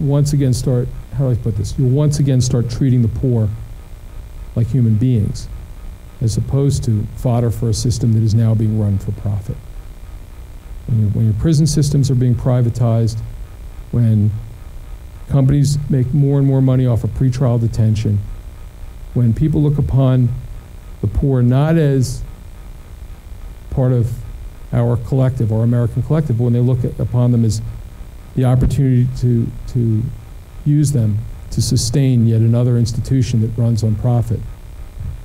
once again start, how do I put this? You'll once again start treating the poor like human beings, as opposed to fodder for a system that is now being run for profit. When your prison systems are being privatized, when companies make more and more money off of pretrial detention, when people look upon the poor not as part of our collective, our American collective, but when they look upon them as the opportunity to use them to sustain yet another institution that runs on profit,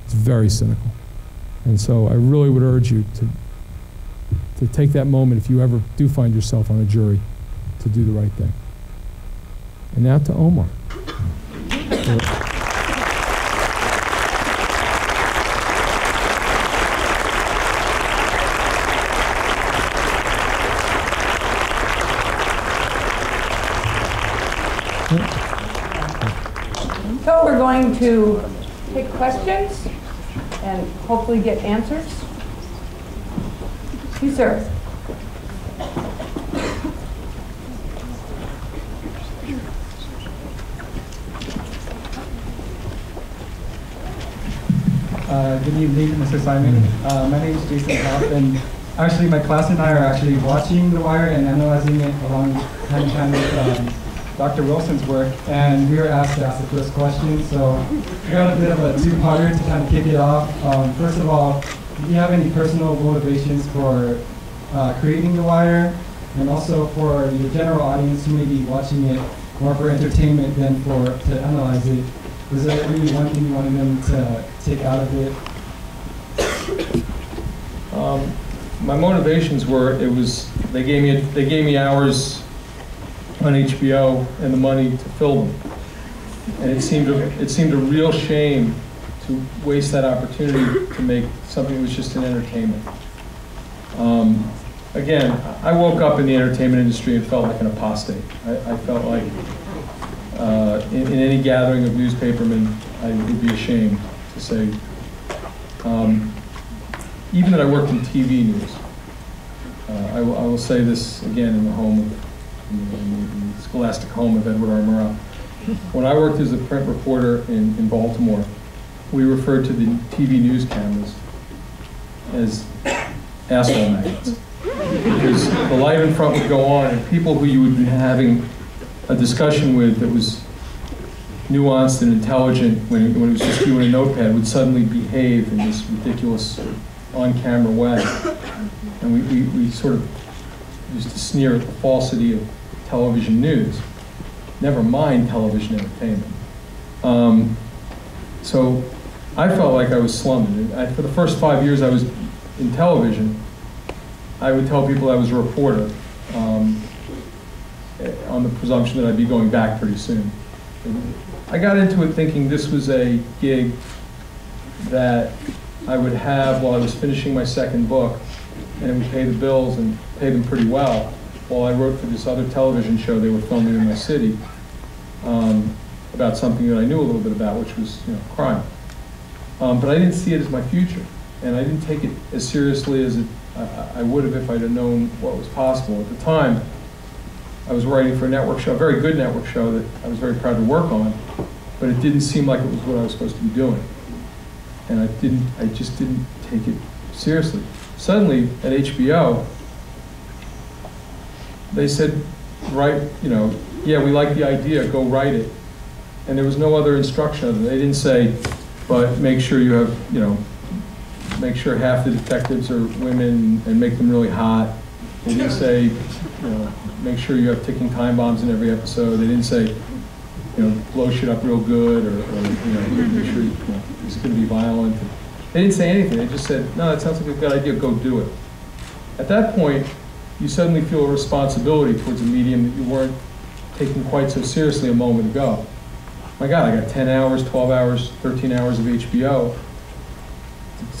it's very cynical. And so I really would urge you to take that moment, if you ever do find yourself on a jury, to do the right thing. And now to Omar. So we're going to take questions and hopefully get answers. You, sir. Good evening, Mr. Simon. My name is Jason Hoff, and actually my class and I are actually watching The Wire and analyzing it along hand in hand with Dr. Wilson's work, and we were asked to ask the first question, so we got a bit of a two-parter to kind of kick it off. First of all, do you have any personal motivations for creating The Wire, and also for the general audience who may be watching it more for entertainment than to analyze it? Was there really one thing you wanted them to take out of it? My motivations were, they gave me hours on HBO and the money to fill them, and it seemed a real shame to waste that opportunity to make something that was just an entertainment. Again, I woke up in the entertainment industry and felt like an apostate. I felt like in any gathering of newspapermen, I would be ashamed to say, even that I worked in TV news. I will say this again in the home of, in the scholastic home of Edward R. Murrow. When I worked as a print reporter in Baltimore, we referred to the TV news cameras as asshole magnets. Because the light in front would go on, and people who you would be having a discussion with that was nuanced and intelligent when it was just you and a notepad would suddenly behave in this ridiculous on-camera way. And we sort of used to sneer at the falsity of television news, never mind television entertainment. So I felt like I was slumming. For the first 5 years I was in television, I would tell people I was a reporter on the presumption that I'd be going back pretty soon. I got into it thinking this was a gig that I would have while I was finishing my second book, and it would pay the bills and pay them pretty well, while I wrote for this other television show they were filming in my city about something that I knew a little bit about, which was crime. But I didn't see it as my future, and I didn't take it as seriously as I would have if I'd have known what was possible. At the time, I was writing for a network show, a very good network show that I was very proud to work on, but it didn't seem like it was what I was supposed to be doing. And I just didn't take it seriously. Suddenly, at HBO, they said, yeah, we like the idea, go write it. And there was no other instruction other. They didn't say, but make sure you have, make sure half the detectives are women and make them really hot. They didn't say, make sure you have ticking time bombs in every episode. They didn't say, blow shit up real good, or make sure it's going to be violent. They didn't say anything. They just said, no, that sounds like a good idea, go do it. At that point, you suddenly feel a responsibility towards a medium that you weren't taking quite so seriously a moment ago. My God, I got 10 hours, 12 hours, 13 hours of HBO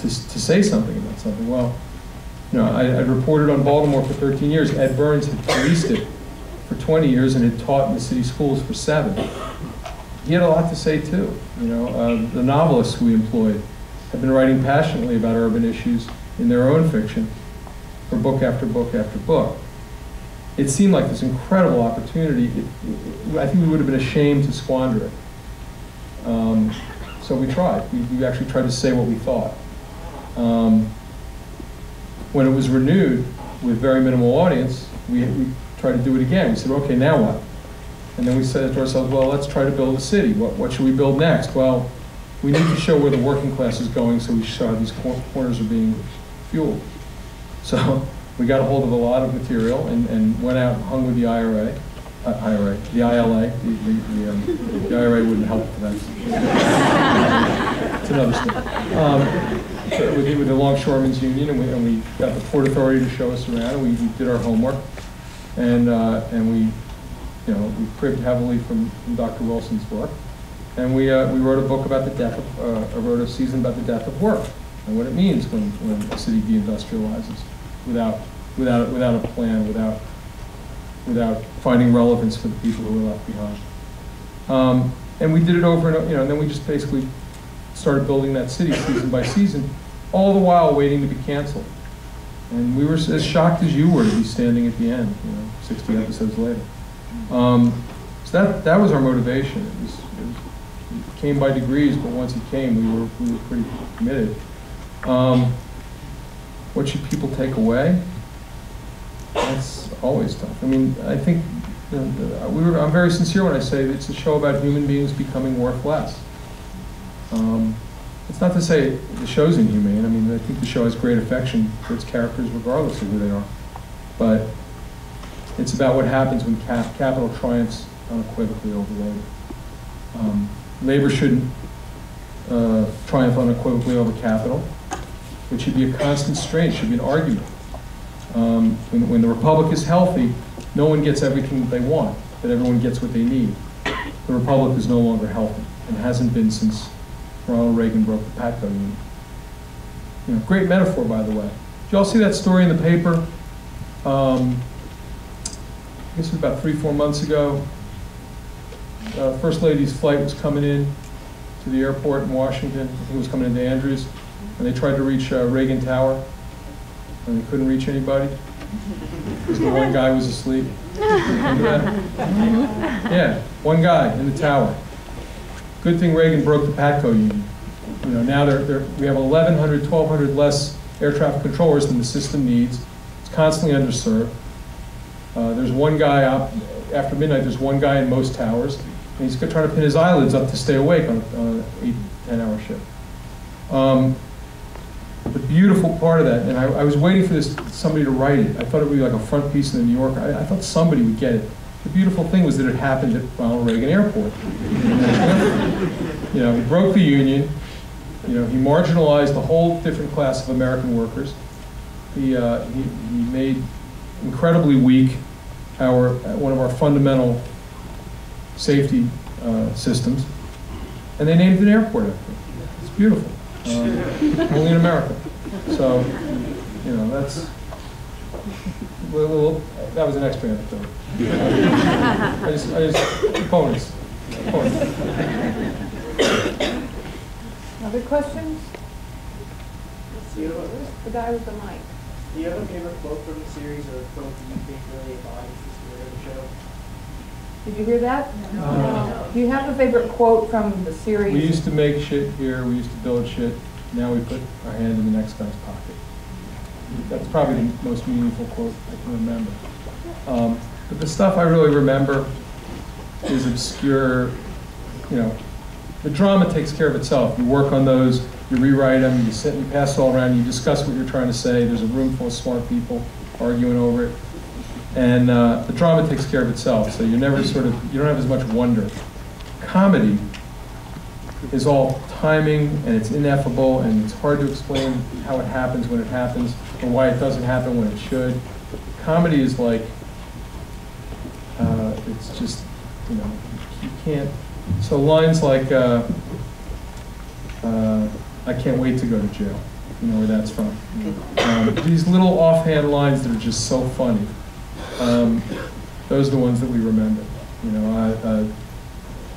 to say something about something. Well, I'd reported on Baltimore for 13 years. Ed Burns had policed it for 20 years and had taught in the city schools for 7. He had a lot to say too. The novelists who we employed have been writing passionately about urban issues in their own fiction for book after book after book. it seemed like this incredible opportunity. I think we would have been ashamed to squander it. So we tried. We actually tried to say what we thought. When it was renewed with very minimal audience, we tried to do it again. We said, okay, now what? And then we said to ourselves, well, let's try to build a city. What should we build next? Well, we need to show where the working class is going, so we show how these corners are being fueled. So we got a hold of a lot of material and went out and hung with the the ILA. The IRA wouldn't help with that. It's another story. With the Longshoremen's Union, and we got the Port Authority to show us around, and we did our homework, and we cribbed heavily from Dr. Wilson's work, and we wrote a book about the death of, wrote a season about the death of work and what it means when a city deindustrializes without a plan, without finding relevance for the people who were left behind. And we did it over and and then we just basically started building that city season by season, all the while waiting to be canceled. And we were as shocked as you were to be standing at the end, 60 episodes later. So that was our motivation. It came by degrees, but once it came, we were pretty committed. What should people take away? That's always tough. I mean, I think I'm very sincere when I say it's a show about human beings becoming worth less. It's not to say the show's inhumane. I mean, I think the show has great affection for its characters regardless of who they are. But it's about what happens when capital triumphs unequivocally over labor. Labor shouldn't triumph unequivocally over capital. It should be a constant strain. It should be an argument. When the republic is healthy, no one gets everything that they want, but everyone gets what they need. The republic is no longer healthy and hasn't been since Ronald Reagan broke the Patco Union. Great metaphor, by the way. Did you all see that story in the paper? I guess it was about 3-4 months ago. First Lady's flight was coming in to the airport in Washington. I think it was coming into Andrews, and they tried to reach Reagan Tower, and they couldn't reach anybody because the one guy was asleep. Remember that? Yeah, one guy in the tower. Good thing Reagan broke the Patco Union. Now we have 1,100, 1,200 less air traffic controllers than the system needs. It's constantly underserved. There's one guy out after midnight. There's one guy in most towers, and he's trying to pin his eyelids up to stay awake on an 8-10 hour shift. The beautiful part of that, and I was waiting for somebody to write it. I thought it would be like a front piece in the New Yorker. I thought somebody would get it. The beautiful thing was that it happened at Ronald Reagan Airport. He broke the union. He marginalized a whole different class of American workers. He made incredibly weak one of our fundamental safety systems, and they named an airport after him. It's beautiful. Only in America. So, that's that was an extra anecdote. I just opponents. Other questions? The guy with the mic. Do you have a favorite quote from the series, or a quote that you think really embodies the spirit of the show? Did you hear that? No. Do you have a favorite quote from the series? We used to make shit here. We used to build shit. Now we put our hand in the next guy's pocket. That's probably the most meaningful quote I can remember. But the stuff I really remember is obscure. The drama takes care of itself. You work on those, you rewrite them, you sit and you pass it all around, you discuss what you're trying to say. There's a room full of smart people arguing over it. And the drama takes care of itself, so you don't have as much wonder. Comedy is all timing, and it's ineffable, and it's hard to explain how it happens when it happens, or why it doesn't happen when it should. Comedy is like, it's just, you can't, so lines like, I can't wait to go to jail, where that's from. These little offhand lines that are just so funny. Those are the ones that we remember.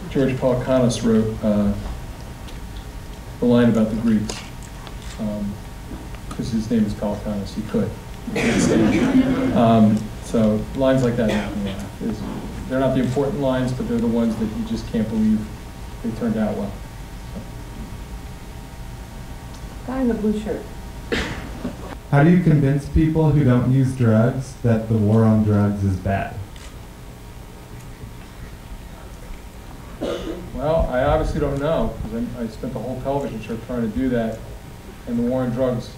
George Pelecanos wrote the line about the Greeks, because his name is Pelecanos. He could. So lines like that make me laugh. They're not the important lines, but they're the ones that you just can't believe they turned out well. Guy in the blue shirt. How do you convince people who don't use drugs that the war on drugs is bad? Well, I obviously don't know, because I spent the whole television show trying to do that, and the war on drugs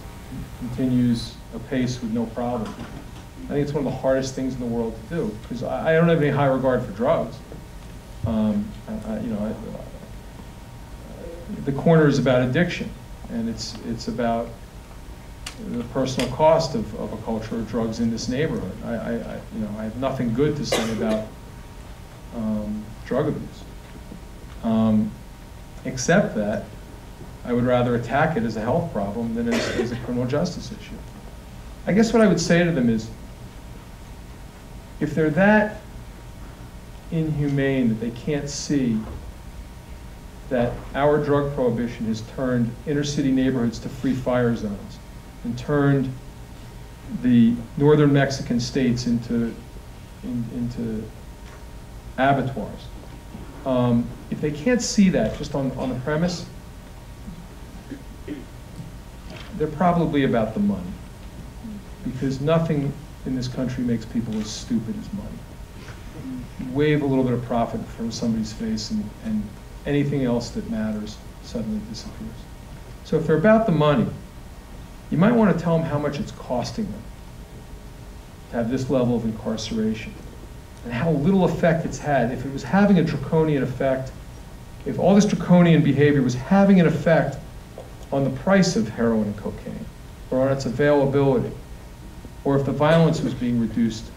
continues apace with no problem. I think it's one of the hardest things in the world to do, because I don't have any high regard for drugs. The corner is about addiction, and it's about the personal cost of a culture of drugs in this neighborhood. I have nothing good to say about drug abuse, except that I would rather attack it as a health problem than as a criminal justice issue. I guess what I would say to them is, if they're that inhumane that they can't see that our drug prohibition has turned inner city neighborhoods to free fire zones and turned the northern Mexican states into abattoirs. If they can't see that just on the premise, they're probably about the money. Because nothing in this country makes people as stupid as money. You wave a little bit of profit from somebody's face and anything else that matters suddenly disappears. So if they're about the money, you might want to tell them how much it's costing them to have this level of incarceration and how little effect it's had. If it was having a draconian effect, if all this draconian behavior was having an effect on the price of heroin and cocaine or on its availability, or if the violence was being reduced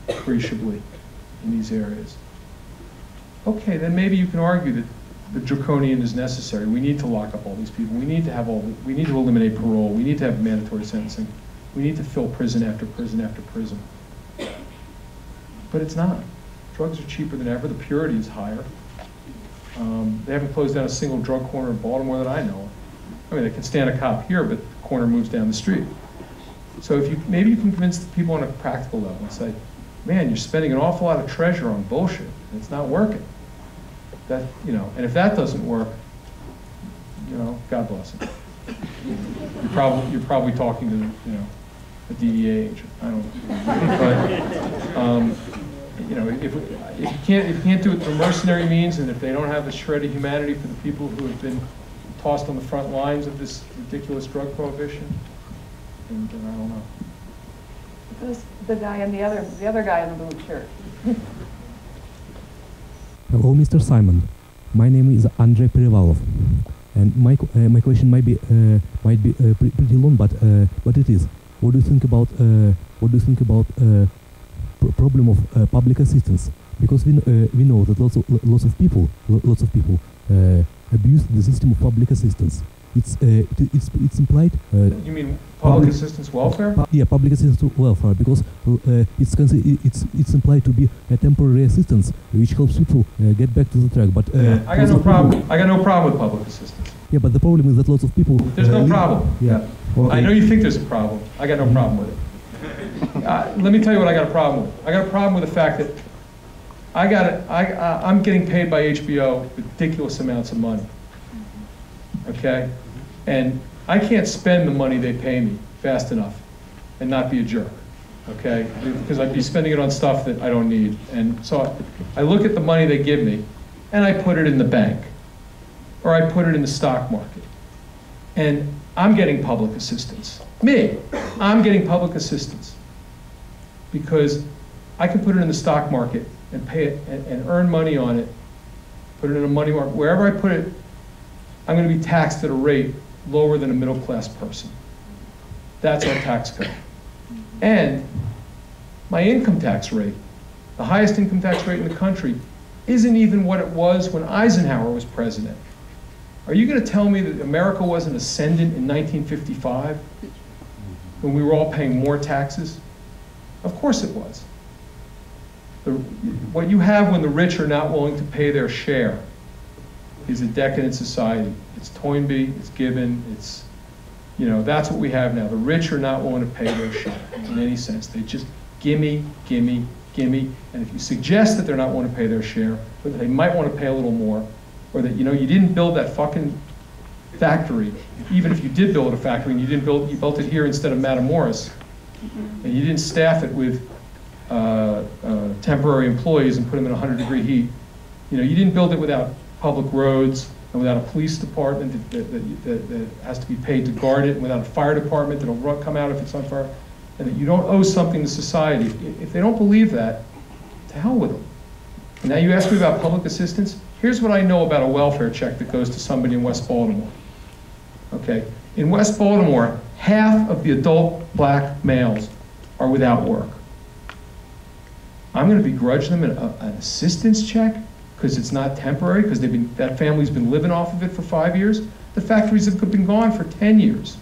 appreciably in these areas, okay, then maybe you can argue that the draconian is necessary. We need to lock up all these people. We need to we need to eliminate parole. We need to have mandatory sentencing. We need to fill prison after prison after prison. But it's not. Drugs are cheaper than ever. The purity is higher. They haven't closed down a single drug corner in Baltimore that I know of. I mean, they can stand a cop here, but the corner moves down the street. So maybe you can convince the people on a practical level and say, man, you're spending an awful lot of treasure on bullshit, and it's not working. And if that doesn't work, God bless it. You're probably talking to, a DEA agent. I don't know. But, if you can't do it through mercenary means, and if they don't have the shred of humanity for the people who have been tossed on the front lines of this ridiculous drug prohibition, then I don't know. Who's the guy in the other guy in the blue shirt? Hello, Mr. Simon. My name is Andrei Perivalov, and my question might be pretty long, but it is. What do you think about problem of public assistance? Because we know that lots of people abuse the system of public assistance. It's implied. You mean public assistance welfare? Yeah, public assistance welfare, because it's implied to be a temporary assistance which helps people get back to the track. But I got no problem. I got no problem with public assistance. Yeah, but the problem is that lots of people. There's no problem. Yeah. Okay. I know you think there's a problem. I got no problem with it. Let me tell you what I got a problem with. I got a problem with the fact that I'm getting paid by HBO ridiculous amounts of money. Okay? And I can't spend the money they pay me fast enough and not be a jerk, okay? Because I'd be spending it on stuff that I don't need. And so I look at the money they give me and I put it in the bank or I put it in the stock market. And I'm getting public assistance. I'm getting public assistance because I can put it in the stock market and pay it and earn money on it, put it in a money market. Wherever I put it, I'm going to be taxed at a rate lower than a middle-class person. That's our tax code. And my income tax rate, the highest income tax rate in the country, isn't even what it was when Eisenhower was president. Are you going to tell me that America wasn't ascendant in 1955 when we were all paying more taxes? Of course it was. What you have when the rich are not willing to pay their share is a decadent society. It's Toynbee, it's Gibbon, that's what we have now. The rich are not willing to pay their share in any sense. They just gimme, gimme, gimme. And if you suggest that they're not want to pay their share, or that they might want to pay a little more, or that, you know, you didn't build that fucking factory, even if you did build a factory and you built it here instead of Matamoros, and you didn't staff it with temporary employees and put them in 100-degree heat. You know, you didn't build it without public roads and without a police department that has to be paid to guard it, and without a fire department that'll come out if it's on fire, and that you don't owe something to society. If they don't believe that, to hell with them. And now you ask me about public assistance. Here's what I know about a welfare check that goes to somebody in West Baltimore. Okay, in West Baltimore, half of the adult black males are without work. I'm going to begrudge them an assistance check because it's not temporary, because that family's been living off of it for 5 years. The factories have been gone for 10 years.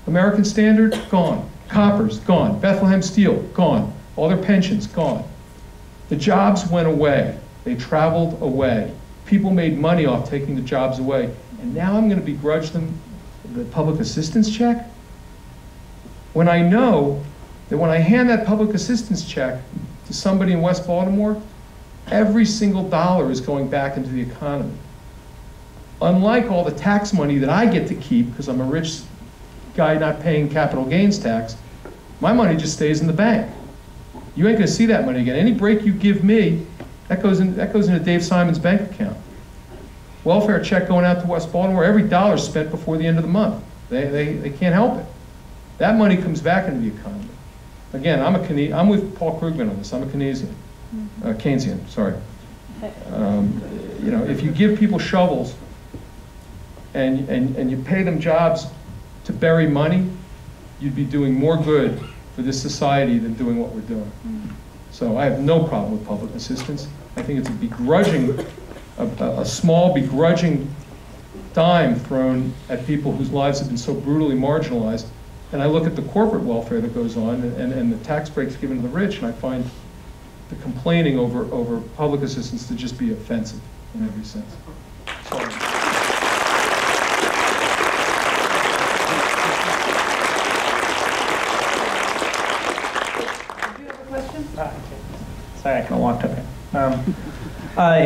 American Standard, gone. Coppers, gone. Bethlehem Steel, gone. All their pensions, gone. The jobs went away. They traveled away. People made money off taking the jobs away. And now I'm going to begrudge them the public assistance check? When I know that when I hand that public assistance check to somebody in West Baltimore, every single dollar is going back into the economy. Unlike all the tax money that I get to keep because I'm a rich guy not paying capital gains tax, my money just stays in the bank. You ain't gonna see that money again. Any break you give me, that goes into Dave Simon's bank account. Welfare check going out to West Baltimore, every dollar is spent before the end of the month. They can't help it. That money comes back into the economy. Again, I'm with Paul Krugman on this. I'm a Keynesian, sorry. You know, if you give people shovels and you pay them jobs to bury money, you'd be doing more good for this society than doing what we're doing. So I have no problem with public assistance. I think it's a begrudging, a small begrudging dime thrown at people whose lives have been so brutally marginalized. And I look at the corporate welfare that goes on and the tax breaks given to the rich, and I find the complaining over public assistance to just be offensive in every sense. Sorry. Sorry, I kind of walked up here.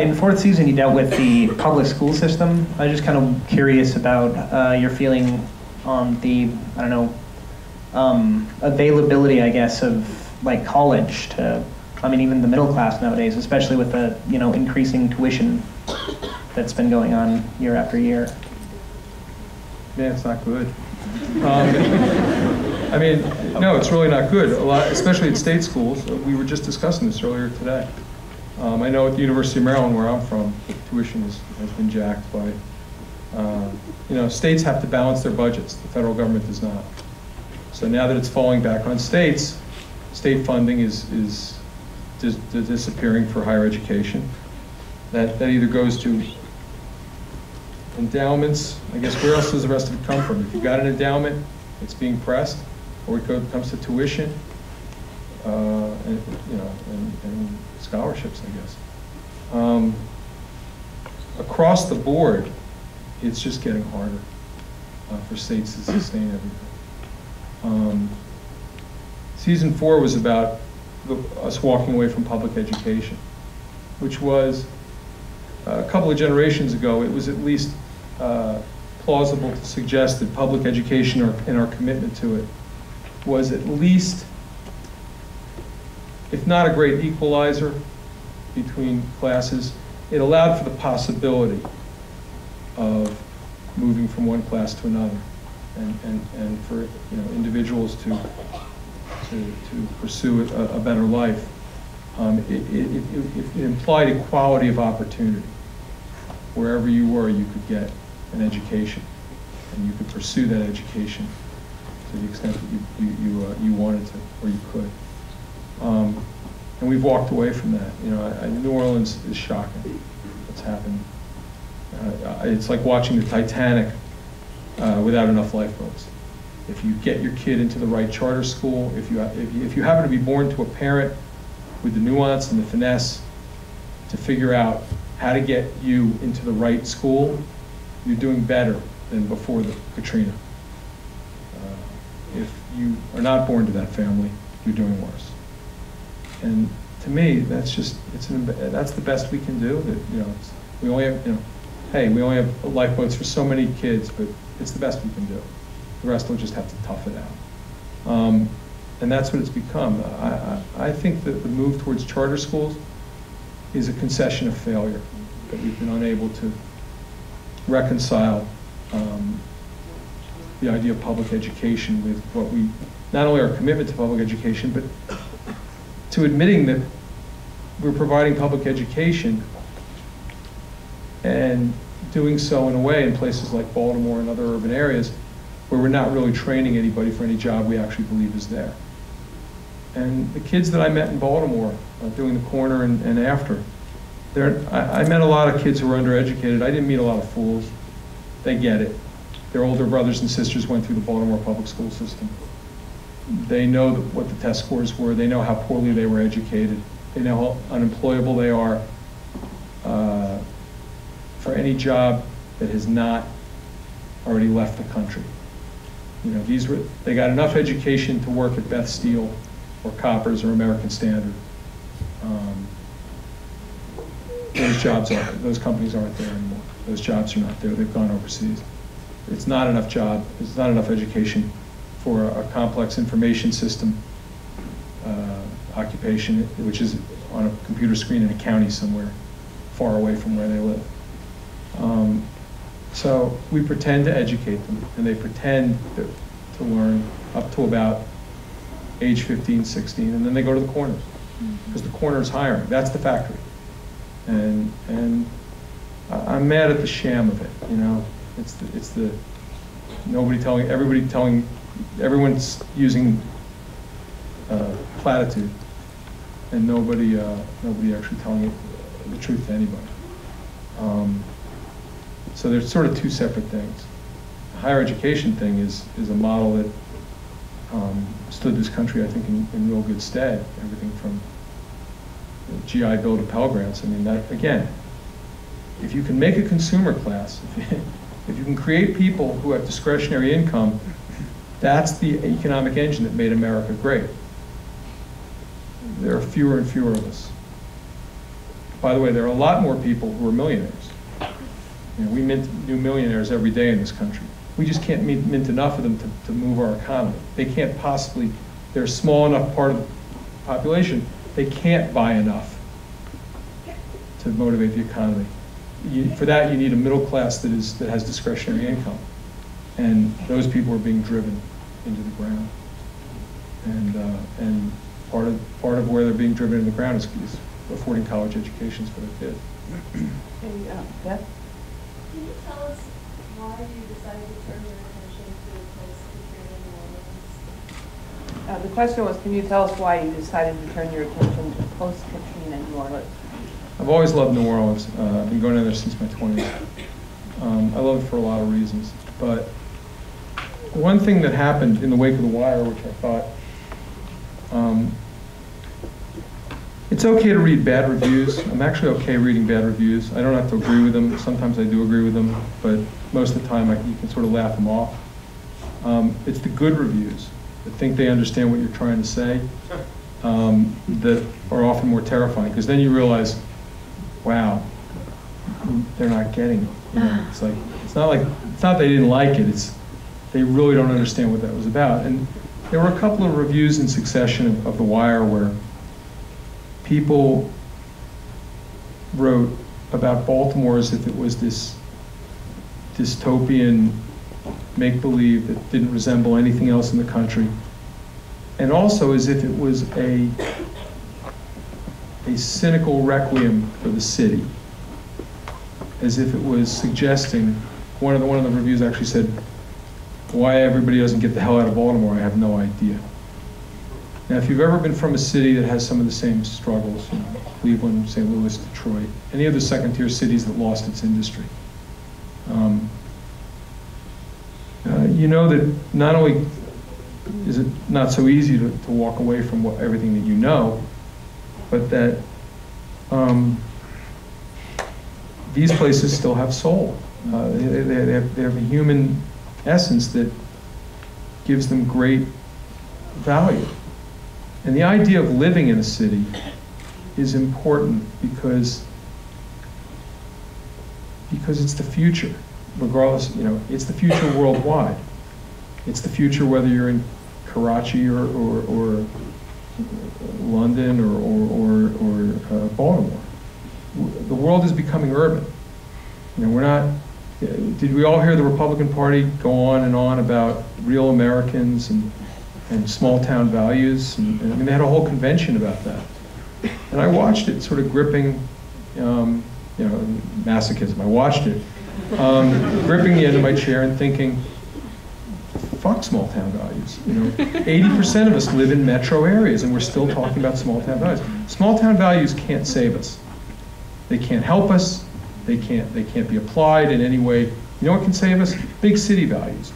In fourth season, you dealt with the public school system. I was just kind of curious about your feeling on the, I don't know, availability, I guess, of like college to, I mean, even the middle class nowadays, especially with the, you know, increasing tuition that's been going on year after year. Yeah, it's not good. I mean, no, it's really not good. A lot, especially at state schools. We were just discussing this earlier today. I know at the University of Maryland, where I'm from, the tuition has been jacked by, you know, states have to balance their budgets. The federal government does not. So now that it's falling back on states, state funding is disappearing for higher education. That either goes to endowments. I guess where else does the rest of it come from? If you've got an endowment, it's being pressed, or it comes to tuition, and, you know, and scholarships, I guess. Across the board, it's just getting harder for states to sustain everything. Season 4 was about us walking away from public education, which was a couple of generations ago. It was at least plausible to suggest that public education and our commitment to it was at least, if not a great equalizer between classes, it allowed for the possibility of moving from one class to another, and for, you know, individuals to pursue a better life. It implied equality of opportunity. Wherever you were, you could get an education, and you could pursue that education to the extent that you wanted to, or you could. And we've walked away from that. You know, New Orleans is shocking what's happened. It's like watching the Titanic without enough lifeboats. If you get your kid into the right charter school, if you happen to be born to a parent with the nuance and the finesse to figure out how to get you into the right school, you're doing better than before the Katrina. If you are not born to that family, you're doing worse. And to me, that's the best we can do. That, you know, we only have, you know, hey, we only have lifeboats for so many kids, but it's the best we can do. The rest will just have to tough it out. And that's what it's become. I think that the move towards charter schools is a concession of failure, that we've been unable to reconcile the idea of public education with what we, not only our commitment to public education, but to admitting that we're providing public education and doing so in a way in places like Baltimore and other urban areas where we're not really training anybody for any job we actually believe is there. And the kids that I met in Baltimore doing the corner and after, I met a lot of kids who were undereducated. I didn't meet a lot of fools. They get it. Their older brothers and sisters went through the Baltimore public school system. They know what the test scores were. They know how poorly they were educated. They know how unemployable they are for any job that has not already left the country. You know, they got enough education to work at Beth Steel or Koppers or American Standard. Those companies aren't there anymore. Those jobs are not there. They've gone overseas. It's not enough it's not enough education for a complex information system occupation, which is on a computer screen in a county somewhere far away from where they live. So we pretend to educate them, and they pretend to learn up to about age 15, 16, and then they go to the corners, because the corner is hiring. That's the factory. And I'm mad at the sham of it, you know. It's the everyone's using platitude, and nobody actually telling the truth to anybody. So there's sort of two separate things. The higher education thing is a model that stood this country, I think, in real good stead. Everything from GI Bill to Pell Grants. I mean, that, again, if you can make a consumer class, if you can create people who have discretionary income, that's the economic engine that made America great. There are fewer and fewer of us. By the way, there are a lot more people who are millionaires. You know, we mint new millionaires every day in this country. We just can't mint enough of them to move our economy. They can't possibly, they're a small enough part of the population, they can't buy enough to motivate the economy. For that, you need a middle class that has discretionary income. And those people are being driven into the ground. And part of where they're being driven into the ground is affording college educations for their kids. Beth? Can you tell us why you decided to turn your attention to post-Katrina New Orleans? The question was, can you tell us why you decided to turn your attention to post-Katrina New Orleans? I've always loved New Orleans. I've been going there since my 20s. I love it for a lot of reasons. But one thing that happened in the wake of The Wire, which I thought, it's okay to read bad reviews. I'm actually okay reading bad reviews. I don't have to agree with them. Sometimes I do agree with them, but most of the time you can sort of laugh them off. It's the good reviews that think they understand what you're trying to say that are often more terrifying, because then you realize, wow, they're not getting it. You know, it's not they didn't like it. It's they really don't understand what that was about. And there were a couple of reviews in succession of The Wire where people wrote about Baltimore as if it was this dystopian make-believe that didn't resemble anything else in the country, and also as if it was a cynical requiem for the city, as if it was suggesting, one of the reviews actually said, why everybody doesn't get the hell out of Baltimore, I have no idea. Now, if you've ever been from a city that has some of the same struggles, you know, Cleveland, St. Louis, Detroit, any of the second-tier cities that lost its industry, you know that not only is it not so easy to walk away from everything that you know, but that these places still have soul. They have a human essence that gives them great value. And the idea of living in a city is important because it's the future, regardless, it's the future worldwide. It's the future whether you're in Karachi or London or Baltimore. The world is becoming urban. We're not, did we all hear the Republican Party go on and on about real Americans and small town values? And I mean, they had a whole convention about that. And I watched it sort of gripping, masochism. I watched it, gripping the end of my chair and thinking, fuck small town values. 80% of us live in metro areas and we're still talking about small town values. Small town values can't save us. They can't help us. They can't be applied in any way. You know what can save us? Big city values.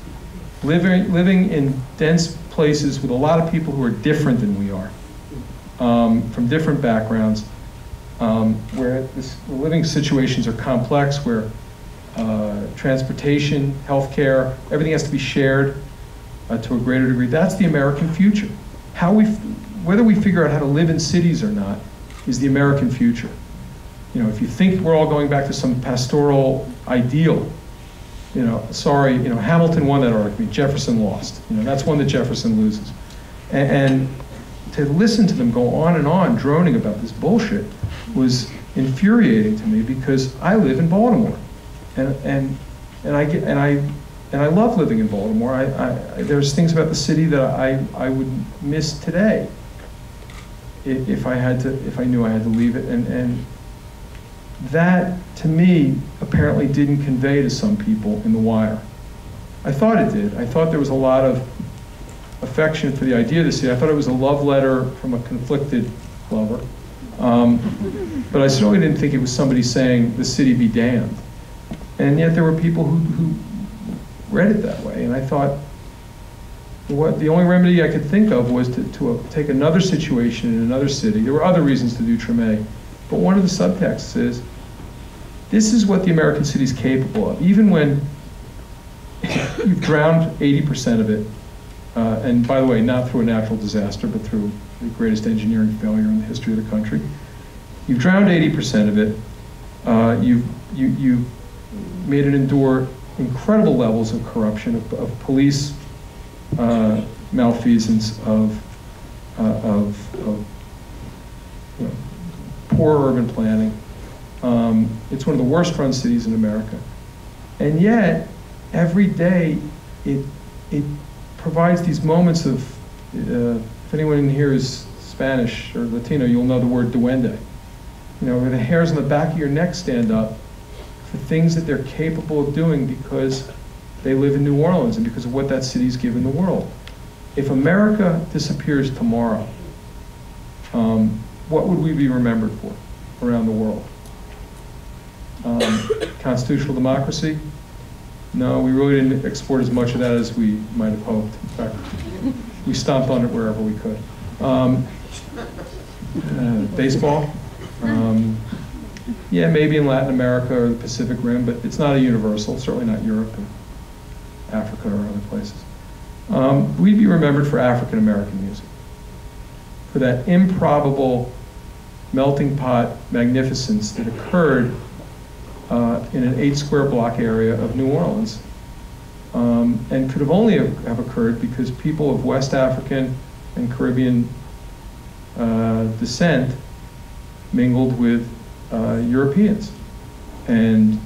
Living in dense places with a lot of people who are different than we are, from different backgrounds, where the living situations are complex, where transportation, healthcare, everything has to be shared to a greater degree. That's the American future. Whether we figure out how to live in cities or not is the American future. If you think we're all going back to some pastoral ideal, sorry, Hamilton won that argument, Jefferson lost. That's one that Jefferson loses. And to listen to them go on and on droning about this bullshit was infuriating to me because I live in Baltimore. And I love living in Baltimore. There's things about the city that I would miss today if I knew I had to leave it. And that, to me, apparently didn't convey to some people in The Wire. I thought it did. I thought there was a lot of affection for the idea of the city. I thought it was a love letter from a conflicted lover. But I certainly didn't think it was somebody saying, the city be damned. And yet there were people who read it that way. And I thought, the only remedy I could think of was to take another situation in another city. There were other reasons to do Treme. But one of the subtexts is, this is what the American city is capable of. Even when you've drowned 80% of it, and by the way, not through a natural disaster, but through the greatest engineering failure in the history of the country. You've drowned 80% of it. You've made it endure incredible levels of corruption, of police malfeasance, of poor urban planning. It's one of the worst run cities in America. And yet, every day, it provides these moments of, if anyone in here is Spanish or Latino, you'll know the word duende. Where the hairs on the back of your neck stand up for things that they're capable of doing because they live in New Orleans and because of what that city's given the world. If America disappears tomorrow, what would we be remembered for around the world? Constitutional democracy? No, we really didn't export as much of that as we might have hoped. In fact, we stomped on it wherever we could. Baseball? Yeah, maybe in Latin America or the Pacific Rim, but it's not a universal, certainly not Europe or Africa or other places. We'd be remembered for African American music, for that improbable melting pot magnificence that occurred in an 8 square block area of New Orleans, and could have only have occurred because people of West African and Caribbean descent mingled with Europeans, and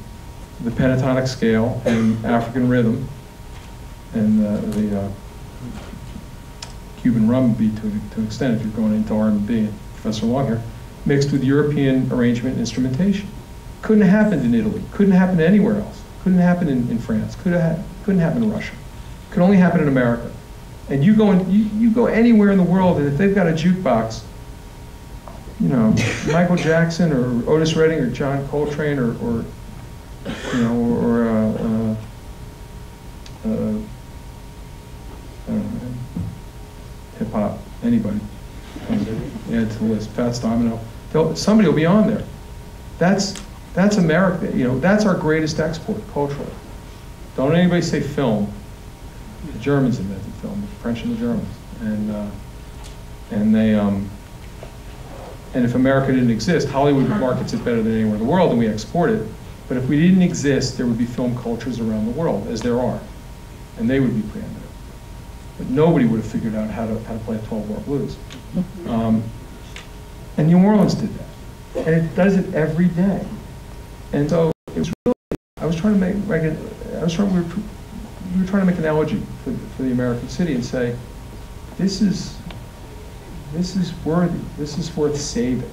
the pentatonic scale and African rhythm and the Cuban rum beat to an extent, if you're going into R&B and Professor Long here, mixed with European arrangement and instrumentation. Couldn't have happened in Italy, couldn't happen anywhere else, couldn't happen in France, couldn't happen in Russia. Could only happen in America. And you go anywhere in the world, and if they've got a jukebox, Michael Jackson or Otis Redding or John Coltrane or hip hop, anybody, add to the list. Fats Domino, somebody will be on there. That's America. That's our greatest export culturally. Don't anybody say film. The Germans invented film, the French and the Germans, and And they, and if America didn't exist, Hollywood markets it better than anywhere in the world, and we export it. But if we didn't exist, there would be film cultures around the world, as there are, and they would be preeminent. But nobody would have figured out how to play a 12-bar blues. And New Orleans did that, and it does it every day. And so it was really, I was trying to make we were trying to make an analogy for the American city and say, this is worthy, this is worth saving.